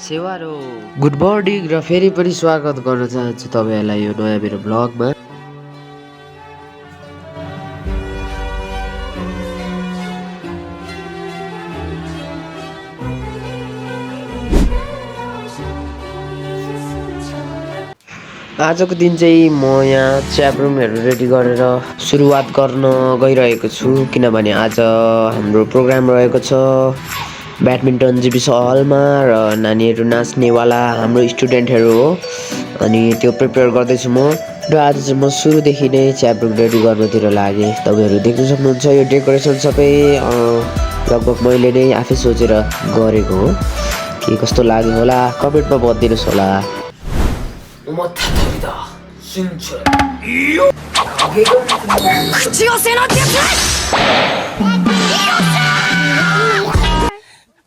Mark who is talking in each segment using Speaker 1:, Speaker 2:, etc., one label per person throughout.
Speaker 1: सेवारो good morning र फेरि पनि स्वागत गर्न चाहन्छु तपाईहरुलाई यो नयाँ मेरो ब्लगमा। आजको दिन चाहिँ म यहाँ च्याप रुमहरु रेडी गरेर सुरुवात गर्न गइरहेको छु किनभने आज हाम्रो प्रोग्राम रहेको छ ब्याडमिन्टन जीविस हलमा र नानीहरु नाच्नेवाला हाम्रो स्टुडेन्टहरु हो अनि त्यो प्रिपेयर गर्दै छु म र आज चाहिँ म सुरुदेखि नै च्याप रुम रेडी गर्नतिर लागे। तपाईहरु देख्न सक्नुहुन्छ यो डेकोरेसन सबै लगभग मैले नै आफै सोचेर गरेको हो। के कस्तो लाग्यो होला कमेन्टमा भनिदिनुस् होला।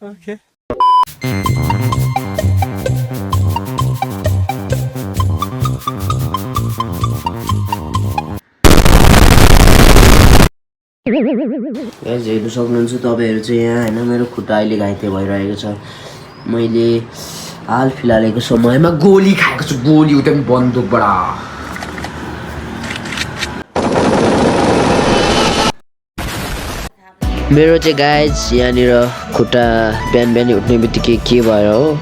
Speaker 2: Okay.
Speaker 1: गाइस हेर्नु सक्नुहुन्छ तपाईहरु चाहिँ यहाँ हैन मेरो खुट्टा अहिले घाइते भइरहेको छ। मैले हाल फिलहालको समयमा गोली खाएको छु, गोली उता पनि बन्दुकबाट। मेरो चाहिँ गाइस यहाँनिर खुट्टा बिहान बिहान उठ्ने बित्तिकै के भयो हो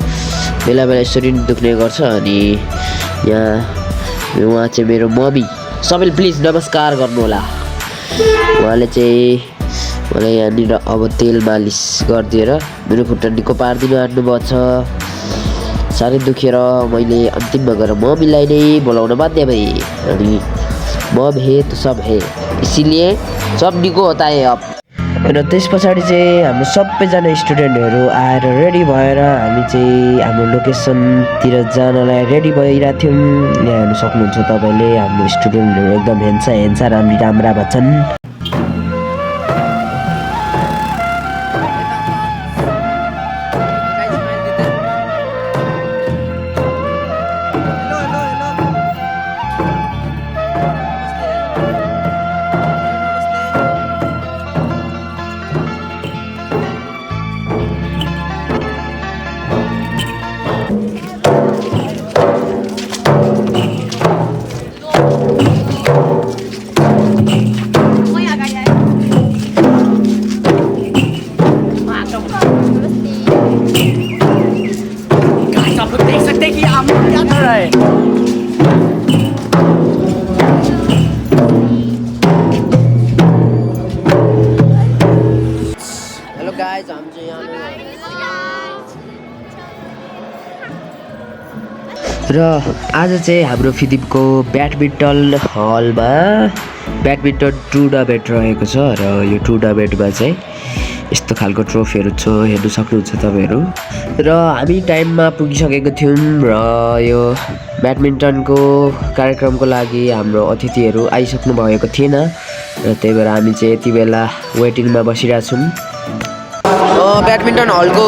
Speaker 1: बेला बेला यसरी दुख्ने गर्छ अनि यहाँ उहाँ चाहिँ मेरो मम्मी। सबैले प्लिज नमस्कार गर्नु होला। उहाँले चाहिँ मलाई यहाँनिर अब तेल मालिस गरिदिएर मेरो खुट्टा निको पारिदिनु आँट्नुभएको छ। साह्रै दुखेर मैले अन्तिममा गएर मम्मीलाई नै बोलाउन बाध्य भएँ अनि मम हे तो सब हे इसीलिए सब निको होता है अब। र त्यस पछाडि चाहिँ हाम्रो सबैजना स्टुडेन्टहरू आएर रेडी भएर हामी चाहिँ हाम्रो लोकेसनतिर जानलाई रेडी भइरहेको थियौँ। यहाँ हेर्नु सक्नुहुन्छ तपाईँले हाम्रो स्टुडेन्टहरू एकदम हेन्सा राम्रा भन्छन्। र आज चाहिँ हाम्रो फिदिमको ब्याडमिन्टन हलमा ब्याडमिन्टन टुर्नामेन्ट रहेको छ र यो टुर्नामेन्टमा चाहिँ यस्तो खालको ट्रफीहरू छ हेर्नु सक्नुहुन्छ तपाईहरु। र हामी टाइममा पुगिसकेको थियौँ र यो ब्याडमिन्टनको कार्यक्रमको लागि हाम्रो अतिथिहरू आइसक्नु भएको थिएन र त्यही भएर हामी चाहिँ यति बेला वेटिङमा बसिरहेका छौँ। ब्याडमिन्टन हलको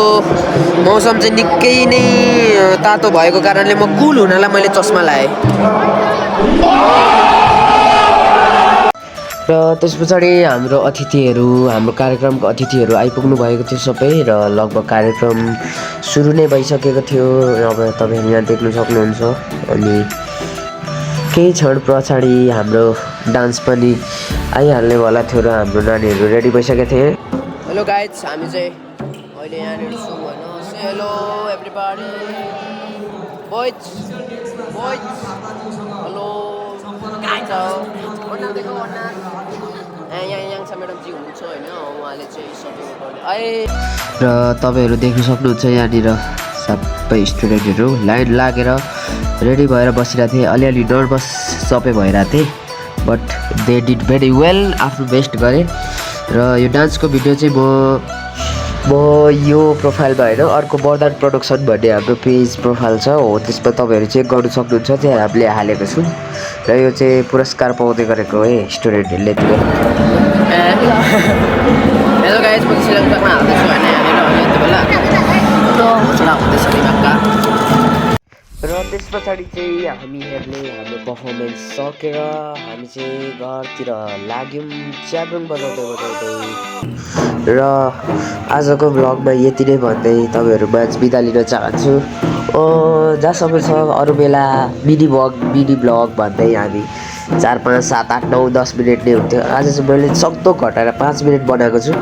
Speaker 1: मौसम चाहिँ निकै नै तातो भएको कारणले म कुल हुनलाई मैले चस्मा लाएँ। र त्यस पछाडि हाम्रो अतिथिहरू हाम्रो कार्यक्रमको अतिथिहरू आइपुग्नु भएको थियो सबै र लगभग कार्यक्रम सुरु नै भइसकेको थियो। अब तपाईहरु यहाँ देख्न सक्नुहुन्छ अनि केही क्षण पछाडि हाम्रो डान्स पनि आइहाल्नेवाला थियो र हाम्रो नानीहरू रेडी भइसकेका थिए। हेलो गाइज हामी चाहिँ अहिले यहाँनिर छौँ होइन। से हेलो एभ्रीबडी बोइज हेलो यहाँ छ म्याडमजी हुनुहुन्छ होइन उहाँले चाहिँ सबै र तपाईँहरू देख्न सक्नुहुन्छ यहाँनिर सबै स्टुडेन्टहरू लाइन लागेर रेडी भएर बसिरहेको थिएँ। अलिअलि नर्भस सबै भइरहेको थिएँ but they did very well, आफ्नो बेस्ट गरेँ। र यो डान्सको भिडियो चाहिँ म यो प्रोफाइलमा होइन अर्को वरदान प्रोडक्सन भन्ने हाम्रो पेज प्रोफाइल छ हो त्यसमा तपाईँहरू चेक गर्नु सक्नुहुन्छ। त्यहाँ हामीले हालेको छौँ र यो चाहिँ पुरस्कार पाउँदै गरेको है स्टुडेन्टहरूले त्यो। हेलो गाइज म श्रीलङ्कामा हाल्दैछु होइन यहाँनिर यति बेला घोषणा हुँदैछ दिमागका। र त्यस पछाडि चाहिँ हामीहरूले हाम्रो पर्फर्मेन्स सकेर हामी चाहिँ घरतिर लाग्यौँ च्याब्रुङ बजाउँदै बजाउँदै। र आजको भ्लगमा यति नै भन्दै तपाईँहरूमाझ बिदा लिन चाहन्छु। जहाँसम्म छ अरू बेला मिनी भ्लग भन्दै हामी 4, 5, 7, 8, 9, 10 मिनट नै हुन्थ्यो। आज चाहिँ मैले सक्दो घटाएर 5 मिनट बनाएको छु।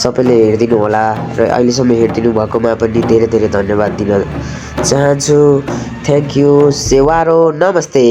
Speaker 1: सबैले हेरिदिनु होला र अहिलेसम्म हेरिदिनु भएकोमा पनि धेरै धेरै धन्यवाद दिन चाहन्छु। Thank you. सेवारो नमस्ते।